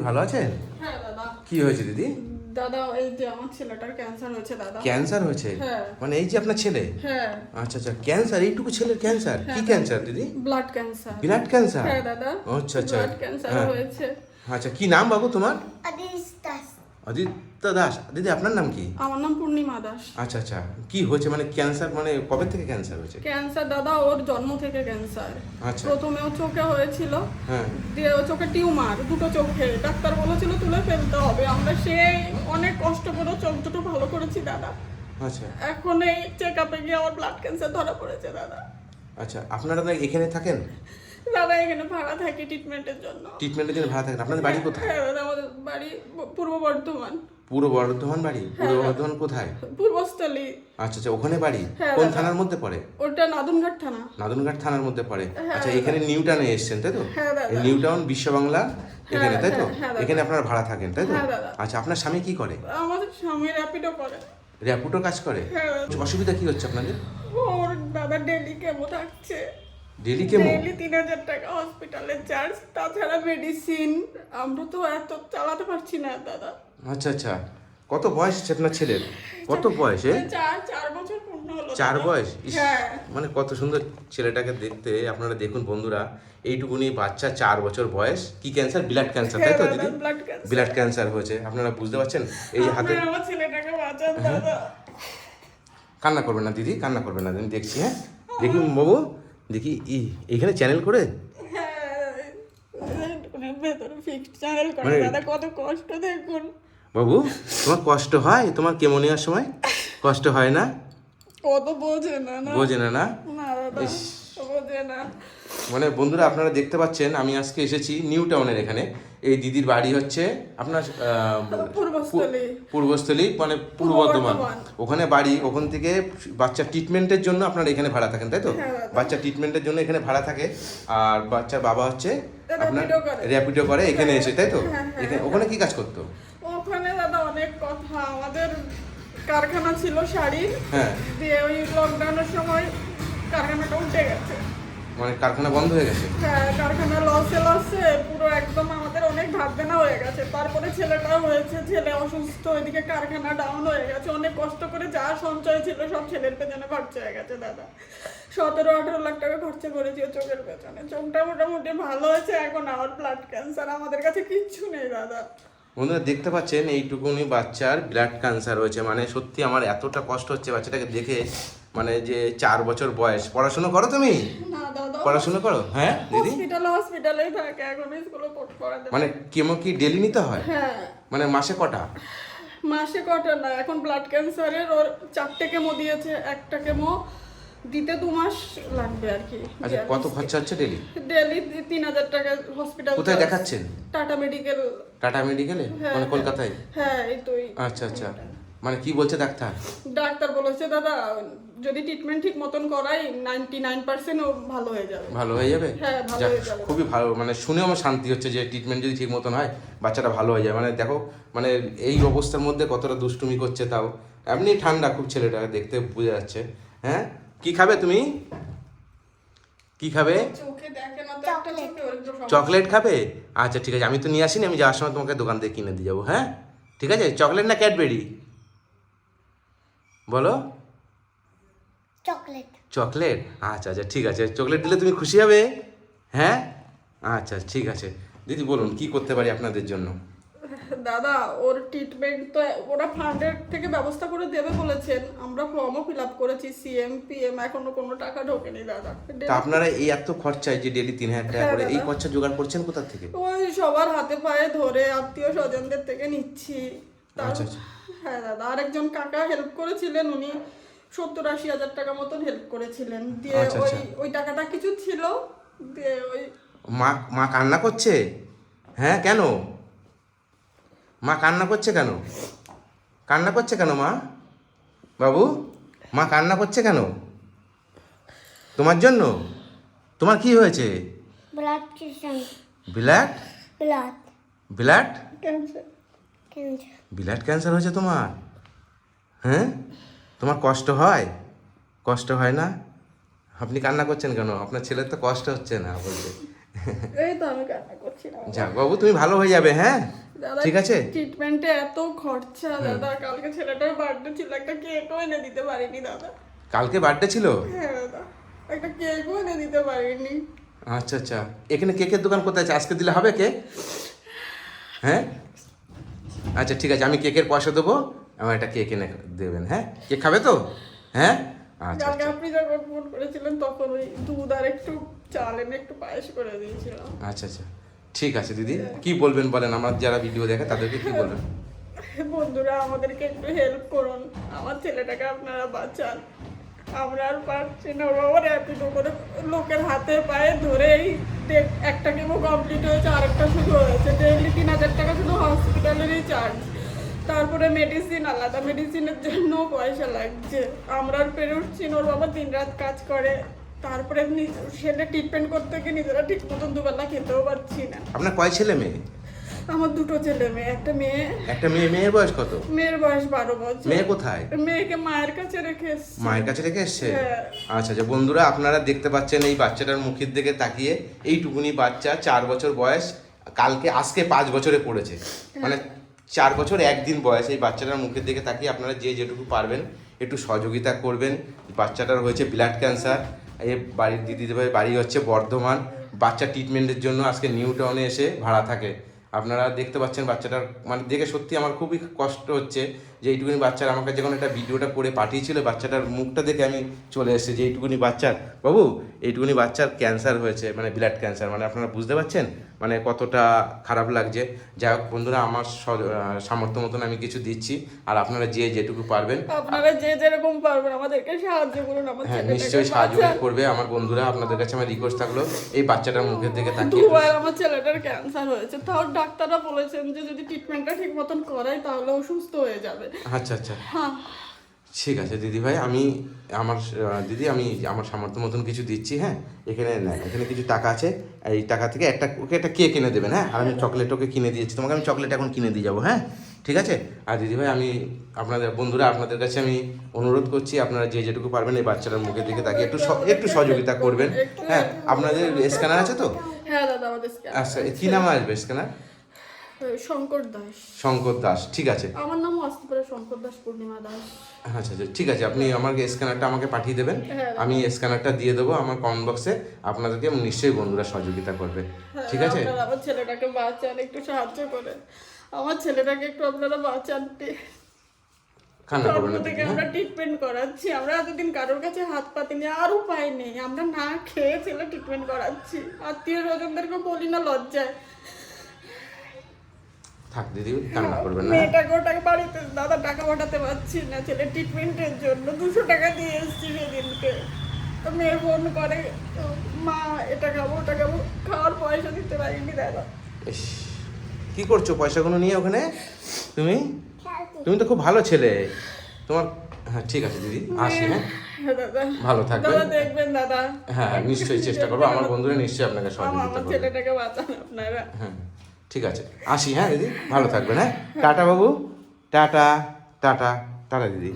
ভালো আছেন? হ্যাঁ দাদা। কি হয়েছে দিদি? দাদা এই যে আমার ছেলেটার ক্যান্সার হয়েছে দাদা। ক্যান্সার হয়েছে? হ্যাঁ। মানে এই যে আপনার ছেলে? হ্যাঁ। আচ্ছা আচ্ছা, ক্যান্সার, এইটুকু ছেলের ক্যান্সার? কি হ্যাঁ, ক্যান্সার দিদি? Blood cancer. Blood cancer? হ্যাঁ দাদা। আচ্ছা আচ্ছা। ব্লাড ক্যান্সার হ্যাঁ। হয়েছে। আচ্ছা, কি নাম বাবু তোমার? আদিত্য দাস। আদিত্য দাস। দিদি আপনার নাম কি? আমার নাম পূর্ণিমা দাস। আচ্ছা আচ্ছা, কি হয়েছে মানে ক্যান্সার, মানে কবে থেকে ক্যান্সার হয়েছে? ক্যান্সার দাদা ওর জন্ম থেকে ক্যান্সার। আচ্ছা। প্রথমে ও চোখে হয়েছিল, হ্যাঁ। দিয়ে ও চোখে টিউমার, দুটো চোখে। ডাক্তার বলেছিল তুলে ফেলতে হবে। আমরা সেই অনেক কষ্ট করে চোখ দুটো ভালো করেছি দাদা। আচ্ছা এখন এই চেক আপে গিয়ে আমার ব্লাড ক্যান্সার ধরা পড়েছে দাদা। আচ্ছা, আপনারা না এখানে থাকেন? দাদা এখানে ভাড়া থাকি ট্রিটমেন্টের জন্য। ট্রিটমেন্টের জন্য ভাড়া থাকেন? আপনাদের বাড়ি কোথায়? হ্যাঁ দাদা, আমাদের বাড়ি পূর্ব বর্ধমান। পূর্ব বর্ধমান বাড়ি? পূর্ব বর্ধমান কোথায়? পূর্বস্থলী। আচ্ছা আচ্ছা, ওখানে বাড়ি? হ্যাঁ, কোন দাদা। থানার মধ্যে পড়ে? ওটা নাদনঘাট থানা। নাদনঘাট থানার মধ্যে পড়ে? হ্যাঁ, আচ্ছা, দাদা। এখানে নিউ টাউনে এসেছেন তাই তো? হ্যাঁ, দাদা। এই নিউ টাউন বিশ্ব বাংলা এখানে তাই তো? হ্যাঁ, দাদা। এখানে আপনারা ভাড়া থাকেন তাই তো? হ্যাঁ, দাদা। আচ্ছা, আপনার স্বামী কি করে? আমাদের স্বামী র্যাপিডো করে। র্যাপিডো কাজ করে? হ্যাঁ। অসুবিধা কি হচ্ছে আপনাদের? ওর দাদা ডেলি কেমো থাকছে। ডেলি কেমন? ডেলি 3000 টাকা হসপিটালের চার্জ, তাছাড়া মেডিসিন। আমরা তো এত চালাতে পারছি না দাদা। আচ্ছা আচ্ছা, কত বয়স আছে আপনার ছেলের? কত বয়সে? চার বছর পূর্ণ হলো 4 দাদা। বয়স? ইস, হ্যাঁ। মানে কত সুন্দর ছেলেটাকে দেখতে। আপনারা দেখুন বন্ধুরা, এইটুকুনি বাচ্চা, 4 বছর বয়স। কি ক্যান্সার? ব্লাড ক্যান্সার তাই তো হ্যাঁ, দিদি? দাদা, blood cancer। ব্লাড ক্যান্সার হয়েছে, আপনারা বুঝতে পারছেন? এই যে হাতে, আপনি আমার ছেলেটাকে বাঁচান দাদা। কান্না করবেন না দিদি, কান্না করবেন না, আমি দেখছি। হ্যাঁ, দেখি বাবু, দেখি এইখানে চ্যানেল করে। হ্যাঁ, ভেতরে ফিক্সড চ্যানেল করে মানে- দাদা, কত কষ্ট দেখুন। বাবু, তোমার কষ্ট হয়? তোমার কেমন নেওয়ার সময় কষ্ট হয় না? কত বোঝে না না। বোঝে না না? না দাদা, ইস। বোঝে না। মানে বন্ধুরা, আপনারা দেখতে পাচ্ছেন, আমি আজকে এসেছি নিউ টাউনের এখানে। এই দিদির বাড়ি হচ্ছে আপনার পূর্বস্থলী। পূর্বস্থলী, মানে পূর্ব বর্ধমান। ওখানে বাড়ি, ওখান থেকে বাচ্চা ট্রিটমেন্টের জন্য আপনারা এখানে ভাড়া থাকেন তাই তো? হ্যাঁ, দাদা। বাচ্চা ট্রিটমেন্টের জন্য এখানে ভাড়া থাকে। আর বাচ্চার বাবা হচ্ছে আপনার র্যাপিডো করে। র্যাপিডো করে এখানে এসে তাই তো? হ্যাঁ, হ্যাঁ। এখানে, ওখানে কি কাজ করতো? ওখানে দাদা অনেক কথা। আমাদের কারখানা ছিল শাড়ির, হ্যাঁ। দিয়ে ওই লকডাউনের সময় কারখানাটা উঠে গেছে। মানে কারখানা বন্ধ হয়ে গেছে? হ্যাঁ, কারখানা লসে পুরো একদম আমাদের অনেক ধার দেনা হয়ে গেছে। তারপরে ছেলেটা হয়েছে, ছেলে অসুস্থ, ওইদিকে কারখানা ডাউন হয়ে গেছে। অনেক কষ্ট করে যা সঞ্চয় ছিল সব ছেলের পেছনে খরচা হয়ে গেছে দাদা। 17-18 লাখ টাকা খরচা করেছি ওর চোখের পেছনে। চোখটা মোটামুটি ভালো হয়েছে, এখন আমার ব্লাড ক্যান্সার। আমাদের কাছে কিচ্ছু নেই দাদা। বন্ধুরা দেখতে পাচ্ছেন, এইটুকুনি বাচ্চার ব্লাড ক্যান্সার হয়েছে। মানে সত্যি আমার এতটা কষ্ট হচ্ছে বাচ্চাটাকে দেখে। মানে যে 4 বছর বয়স। পড়াশোনা করো তুমি? না দাদা, পড়াশোনা করো? হ্যাঁ দিদি। হসপিটালেই থাকে, এখন স্কুলে পড়াতে। মানে কেমো কি ডেলি নিতে হয়? হ্যাঁ, মানে মাসে কটা? মাসে কটা না, এখন ব্লাড ক্যান্সারের ওর 4টে কেমো দিয়েছে। একটা কেমো দিতে 2 মাস লাগবে আর কি। আচ্ছা, কত খরচা হচ্ছে ডেলি? ডেলি 3000 টাকা হসপিটাল। কোথায় দেখাচ্ছেন? Tata medical. টাটা মেডিকেলে? হ্যাঁ, মানে কলকাতায়? হ্যাঁ, এই তো। আচ্ছা আচ্ছা, মানে কি বলছে ডাক্তার? ডাক্তার বলেছে দাদা যদি ট্রিটমেন্ট ঠিক মতন করাই 99% ও ভালো হয়ে যাবে। ভালো হয়ে যাবে? হ্যাঁ, ভালো যাক, হয়ে যাবে। খুবই ভালো। মানে শুনে আমার শান্তি হচ্ছে যে ট্রিটমেন্ট যদি ঠিক মতন হয় বাচ্চাটা ভালো হয়ে যায়। মানে দেখো, মানে এই অবস্থার মধ্যে কতটা দুষ্টুমি করছে, তাও এমনি ঠান্ডা খুব, ছেলেটা দেখতে বোঝা যাচ্ছে। হ্যাঁ, কি খাবে তুমি? কি খাবে? চোখে দেখে না তো, একটা চোখে ওর একটু সমস্যা। চকলেট খাবে? আচ্ছা ঠিক আছে, আমি তো নিয়ে আসিনি, আমি যাওয়ার সময় তোমাকে দোকান থেকে কিনে দিয়ে যাবো। হ্যাঁ ঠিক আছে। চকলেট না ক্যাডবেরি? বলো। চকলেট। চকলেট? আচ্ছা আচ্ছা ঠিক আছে, চকলেট দিলে তুমি খুশি হবে। হ্যাঁ আচ্ছা ঠিক আছে। দিদি বলুন, কি করতে পারি আপনাদের জন্য? দাদা ওর ট্রিটমেন্ট তো ওরা ফান্ডের থেকে ব্যবস্থা করে দেবে বলেছেন। আমরা ফর্মও ফিল আপ করেছি, সিএম পিএম, এখনো কোনো টাকা ঢোকেনি দাদা। তা আপনারা এই এত খরচায় যে ডেলি 3000 টাকা হ্যাঁ, করে, এই দাদা। খরচা জোগাড় করছেন কোথা থেকে? ওই সবার হাতে পায়ে ধরে আত্মীয় স্বজনদের থেকে নিচ্ছি। আচ্ছা, আচ্ছা। হ্যাঁ দাদা, আরেকজন কাকা হেল্প করেছিলেন, উনি 70-80 হাজার টাকা মতন হেল্প করেছিলেন। দিয়ে আচ্ছা, ওই আচ্ছা। ওই টাকাটা কিছু ছিল, দিয়ে ওই মা মা কান্না করছে? হ্যাঁ, কেন মা কান্না করছে? কেন কান্না করছে কেন মা? বাবু, মা কান্না করছে কেন? তোমার জন্য? তোমার কি হয়েছে? Blood cancer. Blood blood blood cancer. Cancer. Blood cancer হয়েছে তোমার? হ্যাঁ, তোমার কষ্ট হয়? কষ্ট হয় না? আপনি কান্না করছেন কেন? আপনার ছেলের তো কষ্ট হচ্ছে না বলতে। এই তো আমি কান্না করছি না যাক বাবু, তুমি ভালো হয়ে যাবে, হ্যাঁ দাদা। ঠিক আছে। ট্রিটমেন্টে এত খরচা দাদা, কালকে ছেলেটার বার্থডে ছিল, একটা কেকও এনে দিতে পারিনি দাদা। কালকে বার্থডে ছিল? হ্যাঁ দাদা, একটা কেকও এনে দিতে পারিনি। আচ্ছা আচ্ছা, এখানে কেকের দোকান কোথায় আছে? আজকে দিলে হবে কেক? হ্যাঁ আচ্ছা ঠিক আছে, আমি কেকের পয়সা দেবো, আমার একটা কেক এনে দেবেন। হ্যাঁ, কেক খাবে তো? হ্যাঁ আচ্ছা কালকে আচ্ছা আপনি যখন ফোন করেছিলেন তখন ওই দুধ আর একটু চাল এনে একটু পায়েস করে দিয়েছিলাম। আচ্ছা আচ্ছা ঠিক আছে দিদি, কি বলবেন বলেন, আমার যারা ভিডিও দেখে তাদেরকে কি বলবেন? বন্ধুরা আমাদেরকে একটু হেল্প করুন, আমার ছেলেটাকে আপনারা বাঁচান। আমরা আর পারছি না, ওর এতটুকু করে লোকের হাতে পায়ে ধরে এই একটা কেমো কমপ্লিট হয়েছে, আরেকটা শুরু হয়েছে। ডেইলি 3,000 টাকা শুধু হসপিটালেরই চার্জ, তারপরে মেডিসিন আলাদা, মেডিসিনের জন্য পয়সা লাগছে। আমরা আর পেরে উঠছি না, ওর বাবা দিনরাত কাজ করে, তারপরে সেটা ট্রিটমেন্ট করতে গিয়ে নিজেরা ঠিক মতন দুবেলা খেতেও পারছি না। আপনার কয় ছেলে মেয়ে? আমার দুটো ছেলে মেয়ে, একটা মেয়ে। একটা মেয়ে, মেয়ের বয়স কত? মেয়ের বয়স 12 বছর। মেয়ে কোথায়? মেয়েকে মায়ের কাছে রেখে এসেছি। মায়ের কাছে রেখে এসছে? হ্যাঁ। আচ্ছা আচ্ছা বন্ধুরা, আপনারা দেখতে পাচ্ছেন এই বাচ্চাটার মুখের দিকে তাকিয়ে, এইটুকুনি বাচ্চা 4 বছর বয়স, আজকে 5 বছরে পড়েছে, মানে 4 বছর 1 দিন বয়স। এই বাচ্চাটার মুখের দিকে তাকিয়ে আপনারা যে যেটুকু পারবেন একটু সহযোগিতা করবেন। বাচ্চাটার হয়েছে ব্লাড ক্যান্সার, এই বাড়ির দিদিদের বাড়ি হচ্ছে বর্ধমান। বাচ্চা ট্রিটমেন্টের জন্য আজকে নিউ টাউনে এসে ভাড়া থাকে। আপনারা দেখতে পাচ্ছেন বাচ্চাটার, মানে দেখে সত্যি আমার খুবই কষ্ট হচ্ছে যে এইটুকুনি বাচ্চার আমাকে যখন একটা ভিডিওটা করে পাঠিয়েছিল, বাচ্চাটার মুখটা দেখে আমি চলে এসেছি যে এইটুকুনি বাচ্চার, বাবু এইটুকুনি বাচ্চার ক্যান্সার হয়েছে, মানে ব্লাড ক্যান্সার, মানে আপনারা বুঝতে পারছেন মানে কতটা খারাপ লাগছে। যাই হোক বন্ধুরা, আমার সামর্থ্য মতন আমি কিছু দিচ্ছি, আর আপনারা যে যেটুকু পারবেন, আপনারা যে যেরকম পারবেন আমাদেরকে সাহায্য করুন। আমার হ্যাঁ ছেলেটাকে নিশ্চয়ই সাহায্য বাঁচান। করবে আমার বন্ধুরা। আপনাদের কাছে আমার রিকোয়েস্ট থাকলো এই বাচ্চাটার মুখের দিকে তাকিয়ে দুবার আমার ছেলেটার ক্যান্সার হয়েছে, তাও ডাক্তাররা বলেছেন যে যদি ট্রিটমেন্টটা ঠিক মতন করাই তাহলে ও সুস্থ হয়ে যাবে। আচ্ছা আচ্ছা হ্যাঁ ঠিক আছে দিদি ভাই, আমি আমার সামর্থ্য মতন কিছু দিচ্ছি। হ্যাঁ, এখানে নেন, এখানে কিছু টাকা আছে, এই টাকা থেকে ওকে একটা কেক কিনে দেবেন। হ্যাঁ, আর আমি চকলেট ওকে কিনে দিয়েছি, তোমাকে আমি চকলেট এখন কিনে দিয়ে যাবো। হ্যাঁ ঠিক আছে। আর দিদি ভাই, আমি আপনাদের বন্ধুরা আপনাদের কাছে আমি অনুরোধ করছি, আপনারা যে যেটুকু পারবেন এই বাচ্চাটার মুখের দিকে তাকিয়ে একটু সহযোগিতা করবেন। হ্যাঁ, আপনাদের স্ক্যানার আছে তো? হ্যাঁ দাদা, আমাদের scan আচ্ছা, কি নাম আসবে স্ক্যানার? শঙ্কর দাস। শঙ্কর দাস, ঠিক আছে। আমার নামও আসতে পারে শঙ্কর দাস, পূর্ণিমা দাস। আচ্ছা আচ্ছা ঠিক আছে, আপনি আমাকে স্ক্যানারটা আমাকে পাঠিয়ে দেবেন, হ্যাঁ। আমি স্ক্যানারটা দিয়ে দেবো আমার কমেন্ট বক্সে। আপনাদেরকে নিশ্চয়ই বন্ধুরা সহযোগিতা করবে, ঠিক আছে। আপনারা আমার ছেলেটাকে বাঁচান, একটু সাহায্য করেন। আমার ছেলেটাকে একটু আপনারা বাঁচান। কান্না করবেন না থেকে দিদি, আমরা হ্যাঁ? ট্রিটমেন্ট করাচ্ছি, আমরা এতদিন কারোর কাছে হাত পাতিনি, আর উপায় নেই, আমরা না খেয়ে ছেলে ট্রিটমেন্ট করাচ্ছি। আত্মীয় স্বজনদেরকে বলি না লজ্জায়। থাক দিদি, কান্না করবেন না। মেয়েটাকে ওটাকে বাড়িতে দাদা টাকা পাঠাতে পারছি না ছেলে ট্রিটমেন্টের জন্য, 200 টাকা দিয়ে এসেছি সেদিনকে। তো মেয়ে ফোন করে, মা এটা খাবো ওটা খাবো, খাওয়ার পয়সা দিতে পারিনি দাদা। ইস, কি করছো পয়সাগুলো নিয়ে ওখানে তুমি? তুমি তো খুব ভালো ছেলে তোমার। হ্যাঁ ঠিক আছে দিদি, আসি। হ্যাঁ হ্যাঁ দাদা, ভালো থাকবেন। দাদা দেখবেন দাদা। হ্যাঁ নিশ্চয়ই চেষ্টা করবো, আমার বন্ধুরা নিশ্চয়ই আপনাকে সহযোগিতা আমার করবে। ছেলেটাকে বাঁচান আপনারা। হ্যাঁ ঠিক আছে, আসি। হ্যাঁ দিদি, ভালো থাকবেন। হ্যাঁ, টাটা বাবু, টাটা টাটা টাটা দিদি।